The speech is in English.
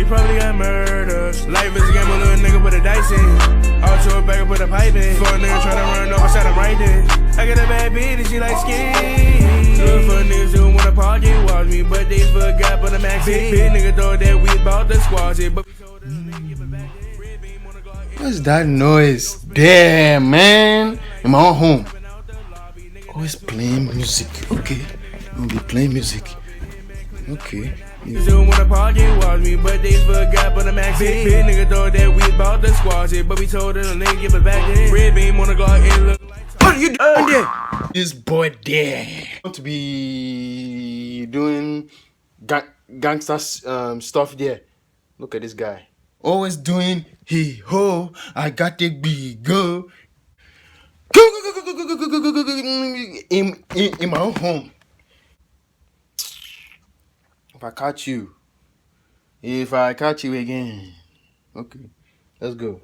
probably got murders. Life is a game, a little nigga with a dice in. Also a bag and put a pipe in. For a nigga tryna run off, I shot him right there. I got a bad bitch and she like skin. Look for niggas who wanna party and watch me, but they forgot but the max. Big nigga thought that we bought the squads it, but we told us nigga give it back. What's that noise? Damn, man. In my own home. Always playing music. Okay. I'm gonna be playing music. Okay. Niggas who wanna party and watch me, but they forgot but the max. Big nigga thought that we bought the squads it, but we told us nigga give it back. Red beam on the Glock, it look like. What are you doing there? This boy there. I want to be doing gangster stuff there. Look at this guy. Always doing he ho. I got the big go. In my own home. If I catch you again. Okay, let's go.